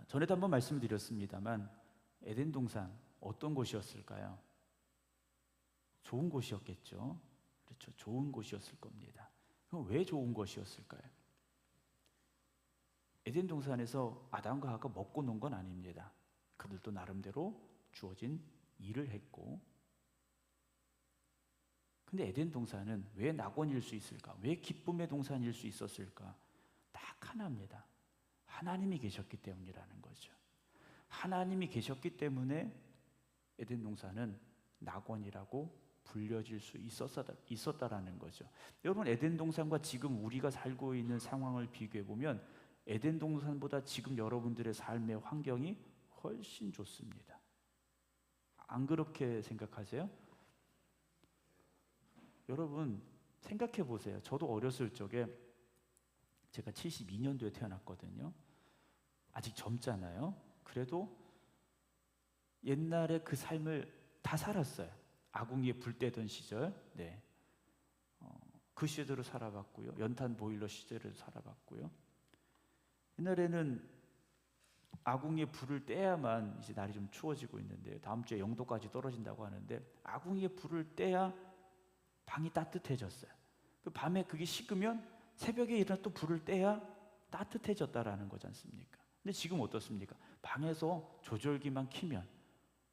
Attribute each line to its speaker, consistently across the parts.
Speaker 1: 전에도 한번 말씀드렸습니다만 에덴 동산 어떤 곳이었을까요? 좋은 곳이었겠죠. 그렇죠. 좋은 곳이었을 겁니다. 그럼 왜 좋은 곳이었을까요? 에덴 동산에서 아담과 하와가 먹고 논 건 아닙니다. 그들도 나름대로 주어진 일을 했고, 근데 에덴 동산은 왜 낙원일 수 있을까? 왜 기쁨의 동산일 수 있었을까? 딱 하나입니다. 하나님이 계셨기 때문이라는 거죠. 하나님이 계셨기 때문에 에덴 동산은 낙원이라고 불려질 수 있었다라는 거죠. 여러분, 에덴 동산과 지금 우리가 살고 있는 상황을 비교해 보면 에덴 동산보다 지금 여러분들의 삶의 환경이 훨씬 좋습니다. 안 그렇게 생각하세요? 여러분 생각해 보세요. 저도 어렸을 적에, 제가 72년도에 태어났거든요. 아직 젊잖아요. 그래도 옛날에 그 삶을 다 살았어요. 아궁이에 불 때던 시절, 네. 그 시절을 살아봤고요. 연탄 보일러 시절을 살아봤고요. 옛날에는 아궁이에 불을 떼야만, 이제 날이 좀 추워지고 있는데 다음 주에 0도까지 떨어진다고 하는데, 아궁이에 불을 떼야 방이 따뜻해졌어요. 그 밤에 그게 식으면 새벽에 일어나 또 불을 떼야 따뜻해졌다라는 거지 않습니까? 근데 지금 어떻습니까? 방에서 조절기만 켜면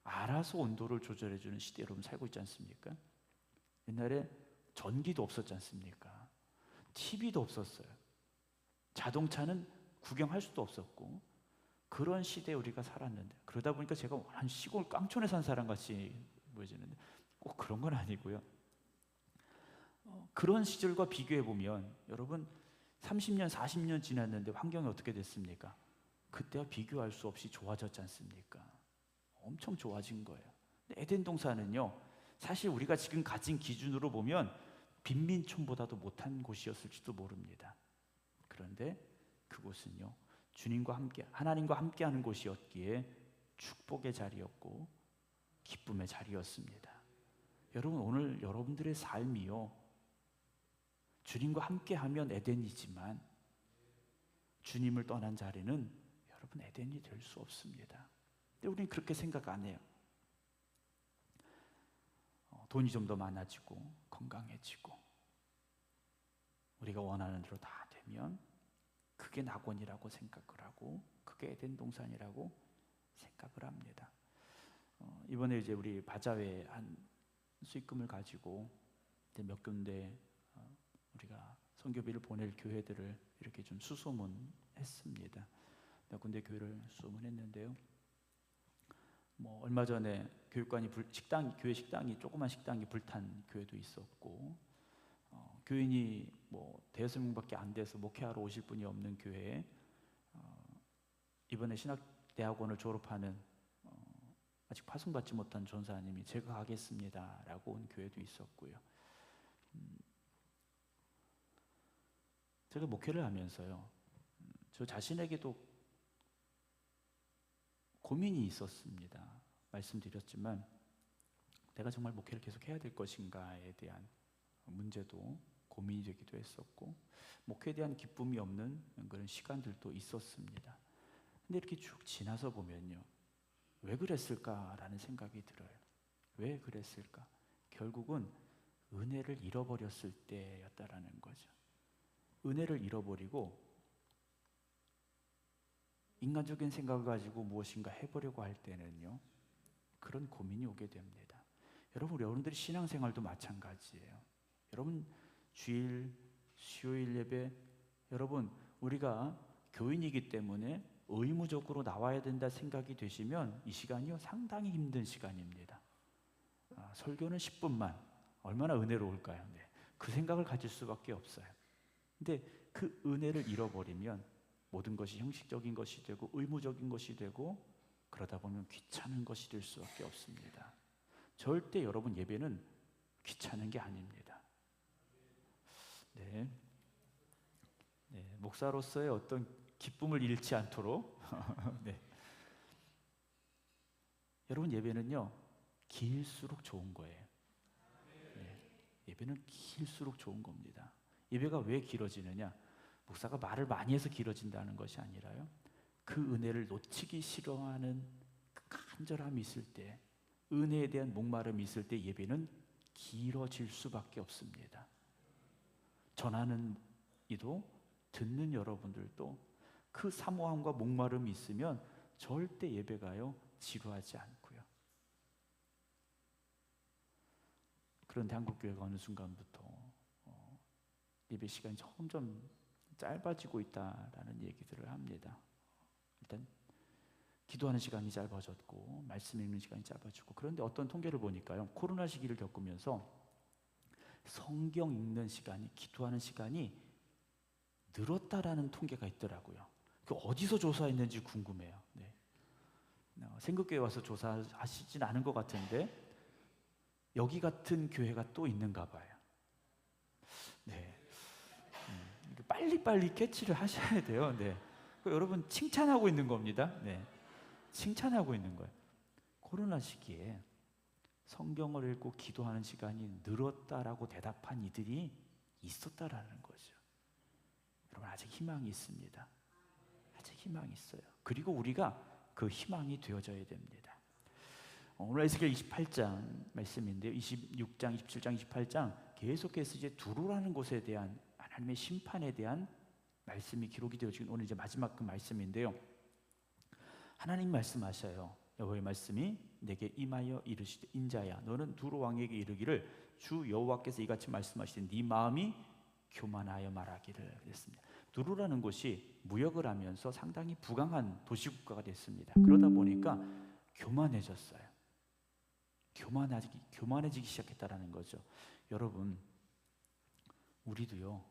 Speaker 1: 알아서 온도를 조절해주는 시대에 여러분 살고 있지 않습니까? 옛날에 전기도 없었지 않습니까? TV도 없었어요. 자동차는 구경할 수도 없었고, 그런 시대에 우리가 살았는데, 그러다 보니까 제가 한 시골 깡촌에 산 사람 같이 보여지는데 꼭 그런 건 아니고요. 그런 시절과 비교해 보면 여러분 30년, 40년 지났는데 환경이 어떻게 됐습니까? 그때와 비교할 수 없이 좋아졌지 않습니까? 엄청 좋아진 거예요. 에덴 동산은요, 사실 우리가 지금 가진 기준으로 보면 빈민촌보다도 못한 곳이었을지도 모릅니다. 그런데 그곳은요, 주님과 함께, 하나님과 함께하는 곳이었기에 축복의 자리였고 기쁨의 자리였습니다. 여러분, 오늘 여러분들의 삶이요, 주님과 함께하면 에덴이지만 주님을 떠난 자리는 여러분 에덴이 될 수 없습니다. 근데 우리는 그렇게 생각 안 해요. 돈이 좀 더 많아지고 건강해지고 우리가 원하는 대로 다 되면 그게 낙원이라고 생각을 하고, 그게 에덴 동산이라고 생각을 합니다. 이번에 이제 우리 바자회 한 수익금을 가지고 이제 몇 군데 우리가 선교비를 보낼 교회들을 이렇게 좀 수소문했습니다. 몇 군데 교회를 수소문했는데요. 뭐 얼마 전에 교육관이 교회 식당이, 조그만 식당이 불탄 교회도 있었고, 교인이 뭐 대여섯 명밖에 안 돼서 목회하러 오실 분이 없는 교회에 이번에 신학대학원을 졸업하는 아직 파송받지 못한 전사님이 제가 가겠습니다라고 온 교회도 있었고요. 제가 목회를 하면서요, 저 자신에게도 고민이 있었습니다. 말씀드렸지만 내가 정말 목회를 계속 해야 될 것인가에 대한 문제도 고민이 되기도 했었고, 목회에 대한 기쁨이 없는 그런 시간들도 있었습니다. 근데 이렇게 쭉 지나서 보면요, 왜 그랬을까라는 생각이 들어요. 왜 그랬을까? 결국은 은혜를 잃어버렸을 때였다라는 거죠. 은혜를 잃어버리고 인간적인 생각을 가지고 무엇인가 해보려고 할 때는요, 그런 고민이 오게 됩니다. 여러분들이 신앙생활도 마찬가지예요. 여러분 주일, 수요일 예배, 여러분 우리가 교인이기 때문에 의무적으로 나와야 된다 생각이 되시면 이 시간이요, 상당히 힘든 시간입니다. 설교는 10분만, 얼마나 은혜로울까요? 네. 그 생각을 가질 수밖에 없어요. 근데 그 은혜를 잃어버리면 모든 것이 형식적인 것이 되고 의무적인 것이 되고, 그러다 보면 귀찮은 것이 될 수밖에 없습니다. 절대 여러분 예배는 귀찮은 게 아닙니다. 네. 목사로서의 어떤 기쁨을 잃지 않도록 네. 여러분 예배는요, 길수록 좋은 거예요. 네. 예배는 길수록 좋은 겁니다. 예배가 왜 길어지느냐? 목사가 말을 많이 해서 길어진다는 것이 아니라요, 그 은혜를 놓치기 싫어하는 그 간절함이 있을 때, 은혜에 대한 목마름이 있을 때 예배는 길어질 수밖에 없습니다. 전하는 이도 듣는 여러분들도 그 사모함과 목마름이 있으면 절대 예배가요 지루하지 않고요. 그런데 한국교회가 어느 순간부터 예배 시간이 점점 짧아지고 있다라는 얘기들을 합니다. 일단 기도하는 시간이 짧아졌고 말씀 읽는 시간이 짧아지고, 그런데 어떤 통계를 보니까요, 코로나 시기를 겪으면서 성경 읽는 시간이, 기도하는 시간이 늘었다라는 통계가 있더라고요. 그 어디서 조사했는지 궁금해요. 네. 생극교회 와서 조사하시진 않은 것 같은데 여기 같은 교회가 또 있는가 봐요. 네. 빨리빨리 캐치를 하셔야 돼요. 네. 여러분 칭찬하고 있는 겁니다. 네. 칭찬하고 있는 거예요. 코로나 시기에 성경을 읽고 기도하는 시간이 늘었다라고 대답한 이들이 있었다라는 거죠. 여러분 아직 희망이 있습니다. 아직 희망이 있어요. 그리고 우리가 그 희망이 되어져야 됩니다. 오늘 에스겔 28장 말씀인데요, 26장, 27장, 28장 계속해서 이제 두루라는 곳에 대한 하나님의 심판에 대한 말씀이 기록이 되어지고, 오늘 이제 마지막 그 말씀인데요, 하나님 말씀하셔요. 여호와의 말씀이 내게 임하여 이르시되, 인자야 너는 두루 왕에게 이르기를 주 여호와께서 이같이 말씀하시되 네 마음이 교만하여 말하기를 그랬습니다. 두루라는 곳이 무역을 하면서 상당히 부강한 도시국가가 됐습니다. 그러다 보니까 교만해졌어요. 교만해지기 시작했다라는 거죠. 여러분, 우리도요,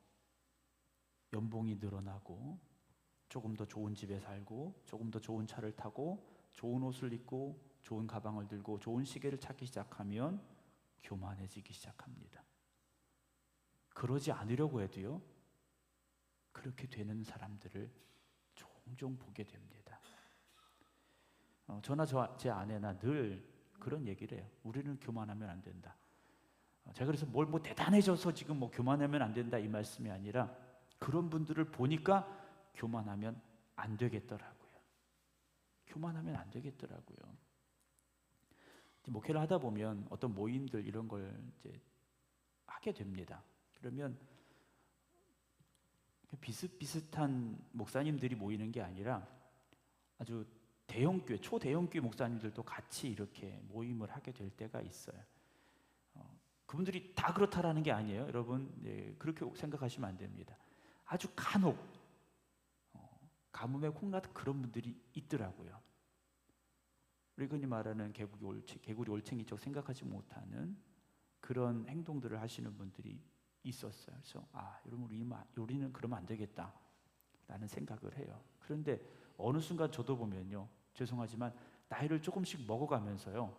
Speaker 1: 연봉이 늘어나고 조금 더 좋은 집에 살고 조금 더 좋은 차를 타고 좋은 옷을 입고 좋은 가방을 들고 좋은 시계를 찾기 시작하면 교만해지기 시작합니다. 그러지 않으려고 해도요, 그렇게 되는 사람들을 종종 보게 됩니다. 저나 제 아내나 늘 그런 얘기를 해요. 우리는 교만하면 안 된다. 제가 그래서 뭘 대단해져서 지금 교만하면 안 된다 이 말씀이 아니라, 그런 분들을 보니까 교만하면 안 되겠더라고요. 교만하면 안 되겠더라고요. 목회를 하다 보면 어떤 모임들 이런 걸 이제 하게 됩니다. 그러면 비슷비슷한 목사님들이 모이는 게 아니라 아주 대형교회, 초대형교회 목사님들도 같이 이렇게 모임을 하게 될 때가 있어요. 그분들이 다 그렇다라는 게 아니에요. 여러분, 그렇게 생각하시면 안 됩니다. 아주 간혹 가뭄에 콩나듯 그런 분들이 있더라고요. 우리가 흔히 말하는 개구리 올챙이적 생각하지 못하는 그런 행동들을 하시는 분들이 있었어요. 그래서 여러분 우리는 그러면 안 되겠다라는 생각을 해요. 그런데 어느 순간 저도 보면요, 죄송하지만 나이를 조금씩 먹어가면서요,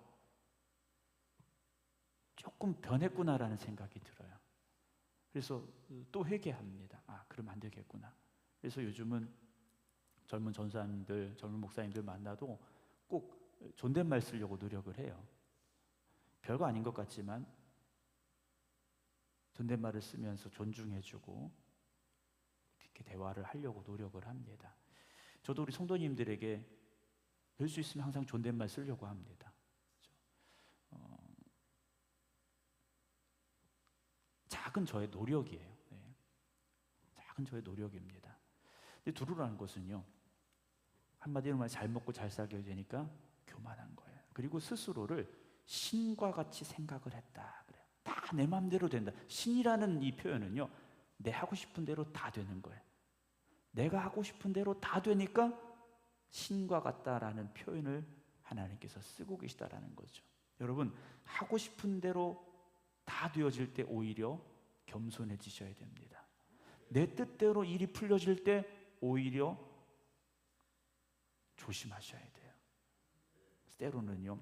Speaker 1: 조금 변했구나라는 생각이 들어요. 그래서 또 회개합니다. 그러면 안 되겠구나. 그래서 요즘은 젊은 전사님들, 젊은 목사님들 만나도 꼭 존댓말 쓰려고 노력을 해요. 별거 아닌 것 같지만 존댓말을 쓰면서 존중해주고 이렇게 대화를 하려고 노력을 합니다. 저도 우리 성도님들에게 될 수 있으면 항상 존댓말 쓰려고 합니다. 작은 저의 노력이에요. 네. 작은 저의 노력입니다. 근데 두루라는 것은요, 한마디로 말해 잘 먹고 잘 살게 되니까 교만한 거예요. 그리고 스스로를 신과 같이 생각을 했다 그래요. 다 내 마음대로 된다. 신이라는 이 표현은요, 내 하고 싶은 대로 다 되는 거예요. 내가 하고 싶은 대로 다 되니까 신과 같다라는 표현을 하나님께서 쓰고 계시다라는 거죠. 여러분, 하고 싶은 대로 다 되어질 때 오히려 겸손해지셔야 됩니다. 내 뜻대로 일이 풀려질 때 오히려 조심하셔야 돼요. 때로는요,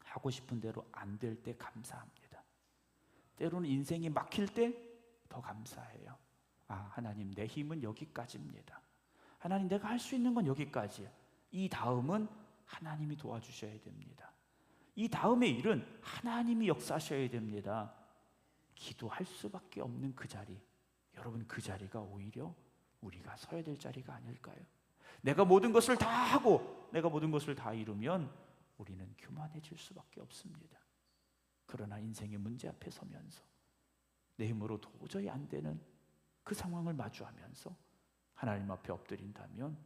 Speaker 1: 하고 싶은 대로 안 될 때 감사합니다. 때로는 인생이 막힐 때 더 감사해요. 하나님, 내 힘은 여기까지입니다. 하나님, 내가 할 수 있는 건 여기까지야. 이 다음은 하나님이 도와주셔야 됩니다. 이 다음의 일은 하나님이 역사하셔야 됩니다. 기도할 수밖에 없는 그 자리, 여러분, 그 자리가 오히려 우리가 서야 될 자리가 아닐까요? 내가 모든 것을 다 하고 내가 모든 것을 다 이루면 우리는 교만해질 수밖에 없습니다. 그러나 인생의 문제 앞에 서면서 내 힘으로 도저히 안 되는 그 상황을 마주하면서 하나님 앞에 엎드린다면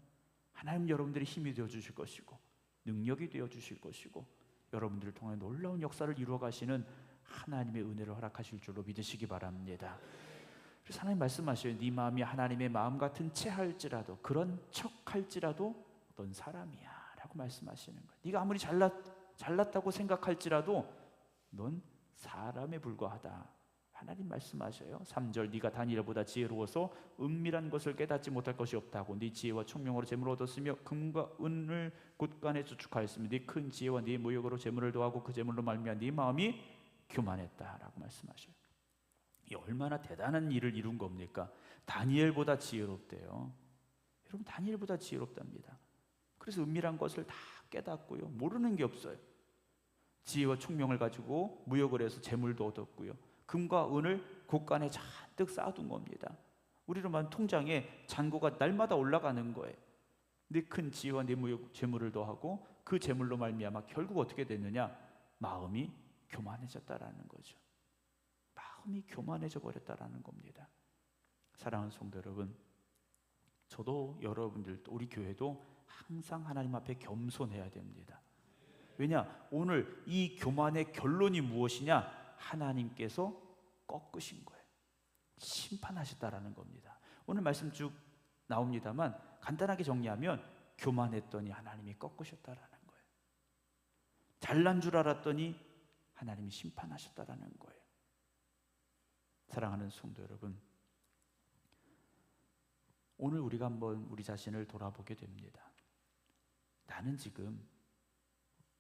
Speaker 1: 하나님 여러분들의 힘이 되어주실 것이고 능력이 되어주실 것이고 여러분들을 통해 놀라운 역사를 이루어 가시는 하나님의 은혜를 허락하실 줄로 믿으시기 바랍니다. 그래서 하나님 말씀하셔요. 네 마음이 하나님의 마음 같은 채 할지라도 그런 척 할지라도 넌 사람이야 라고 말씀하시는 거예요. 네가 아무리 잘났다고 생각할지라도 넌 사람에 불과하다. 하나님 말씀하셔요. 3절 네가 다니엘보다 지혜로워서 은밀한 것을 깨닫지 못할 것이 없다고. 네 지혜와 총명으로 재물을 얻었으며 금과 은을 곳간에 저축하였으며 네 큰 지혜와 네 무역으로 재물을 더하고 그 재물로 말미암아 네 마음이 교만했다라고 말씀하셔요. 이 얼마나 대단한 일을 이룬 겁니까? 다니엘보다 지혜롭대요. 여러분 다니엘보다 지혜롭답니다. 그래서 은밀한 것을 다 깨닫고요. 모르는 게 없어요. 지혜와 총명을 가지고 무역을 해서 재물도 얻었고요. 금과 은을 곳간에 잔뜩 쌓아둔 겁니다. 우리로 말하면 통장에 잔고가 날마다 올라가는 거예요. 네 큰 지혜와 네 무역 재물을 더하고 그 재물로 말미암아 결국 어떻게 됐느냐? 마음이 교만해졌다라는 거죠. 마음이 교만해져 버렸다라는 겁니다. 사랑하는 성도 여러분, 저도 여러분들도 우리 교회도 항상 하나님 앞에 겸손해야 됩니다. 왜냐? 오늘 이 교만의 결론이 무엇이냐? 하나님께서 꺾으신 거예요. 심판하셨다라는 겁니다. 오늘 말씀 쭉 나옵니다만 간단하게 정리하면 교만했더니 하나님이 꺾으셨다라는 거예요. 잘난 줄 알았더니 하나님이 심판하셨다라는 거예요. 사랑하는 성도 여러분, 오늘 우리가 한번 우리 자신을 돌아보게 됩니다. 나는 지금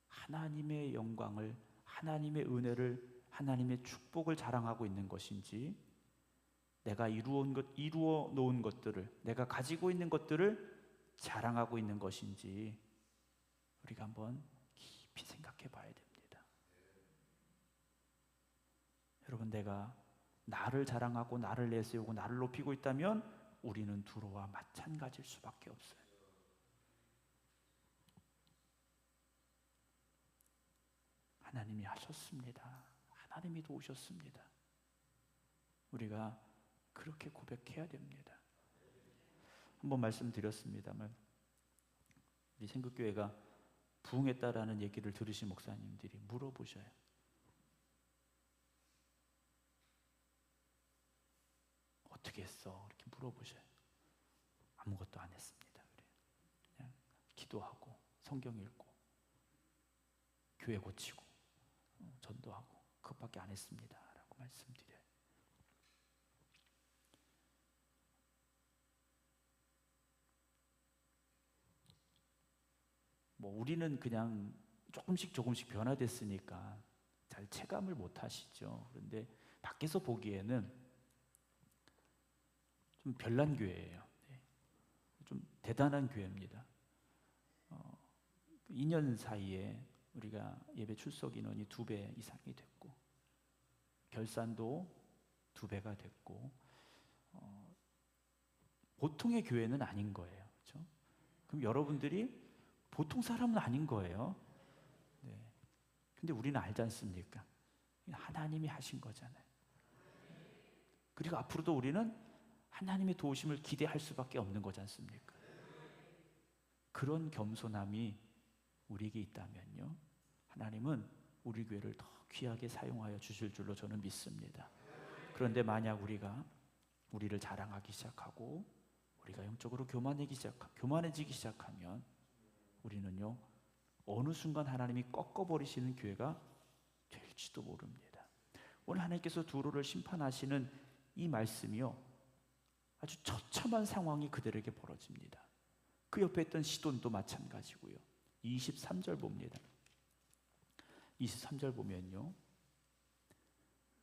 Speaker 1: 하나님의 영광을, 하나님의 은혜를, 하나님의 축복을 자랑하고 있는 것인지, 내가 이루어 놓은 것들을, 내가 가지고 있는 것들을 자랑하고 있는 것인지 우리가 한번 깊이 생각해 봐야 됩니다. 여러분, 내가 나를 자랑하고 나를 내세우고 나를 높이고 있다면 우리는 두로와 마찬가지일 수밖에 없어요. 하나님이 하셨습니다. 하나님이 도우셨습니다. 우리가 그렇게 고백해야 됩니다. 한번 말씀드렸습니다만 우리 생극교회가 부흥했다라는 얘기를 들으신 목사님들이 물어보셔요. 어떻게 했어? 이렇게 물어보셔요. 아무것도 안 했습니다. 그냥 기도하고 성경 읽고 교회 고치고 전도하고 그것밖에 안 했습니다 라고 말씀드려요. 우리는 그냥 조금씩 변화됐으니까 잘 체감을 못 하시죠. 그런데 밖에서 보기에는 좀 별난 교회예요. 좀 대단한 교회입니다. 2년 사이에 우리가 예배 출석 인원이 2배 이상이 됐고 결산도 2배가 됐고 보통의 교회는 아닌 거예요. 그렇죠? 그럼 여러분들이 보통 사람은 아닌 거예요. 네. 근데 우리는 알지 않습니까? 하나님이 하신 거잖아요. 그리고 앞으로도 우리는 하나님의 도우심을 기대할 수밖에 없는 거지 않습니까? 그런 겸손함이 우리에게 있다면요, 하나님은 우리 교회를 더 귀하게 사용하여 주실 줄로 저는 믿습니다. 그런데 만약 우리를 자랑하기 시작하고 우리가 영적으로 교만해지기 시작하면 우리는요, 어느 순간 하나님이 꺾어버리시는 교회가 될지도 모릅니다. 오늘 하나님께서 두로를 심판하시는 이 말씀이요, 아주 처참한 상황이 그들에게 벌어집니다. 그 옆에 있던 시돈도 마찬가지고요. 23절 봅니다. 23절 보면요,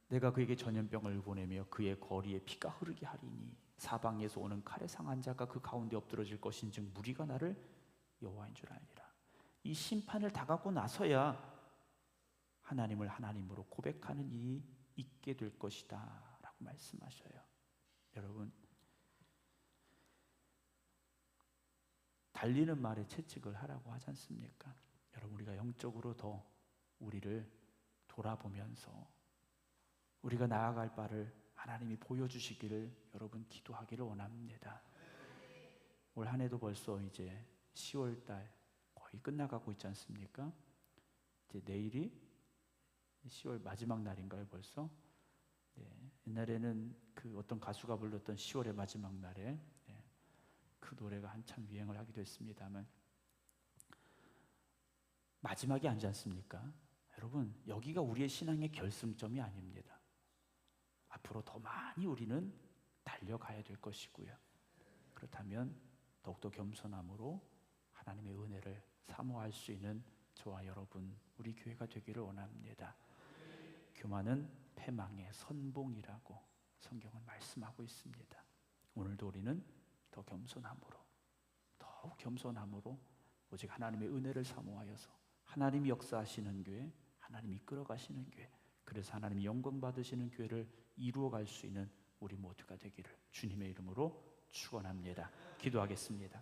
Speaker 1: 내가 그에게 전염병을 보내며 그의 거리에 피가 흐르게 하리니 사방에서 오는 칼에 상한 자가 그 가운데 엎드러질 것인즉 무리가 나를 여호와인 줄 알리라. 이 심판을 당하고 나서야 하나님을 하나님으로 고백하는 일이 있게 될 것이다 라고 말씀하셔요. 여러분, 달리는 말에 채찍을 하라고 하지 않습니까? 여러분, 우리가 영적으로 더 우리를 돌아보면서 우리가 나아갈 바를 하나님이 보여주시기를 여러분 기도하기를 원합니다. 올 한 해도 벌써 이제 10월 달 거의 끝나가고 있지 않습니까? 이제 내일이 10월 마지막 날인가요, 벌써? 네, 옛날에는 그 어떤 가수가 불렀던 10월의 마지막 날에 그 노래가 한참 유행을 하기도 했습니다만 마지막이 아니지 않습니까? 여러분, 여기가 우리의 신앙의 결승점이 아닙니다. 앞으로 더 많이 우리는 달려가야 될 것이고요. 그렇다면 더욱더 겸손함으로 하나님의 은혜를 사모할 수 있는 저와 여러분, 우리 교회가 되기를 원합니다. 교만은 패망의 선봉이라고 성경은 말씀하고 있습니다. 오늘도 우리는 더 겸손함으로, 더욱 겸손함으로 오직 하나님의 은혜를 사모하여서 하나님이 역사하시는 교회, 하나님이 이끌어가시는 교회, 그래서 하나님이 영광 받으시는 교회를 이루어갈 수 있는 우리 모두가 되기를 주님의 이름으로 축원합니다. 기도하겠습니다.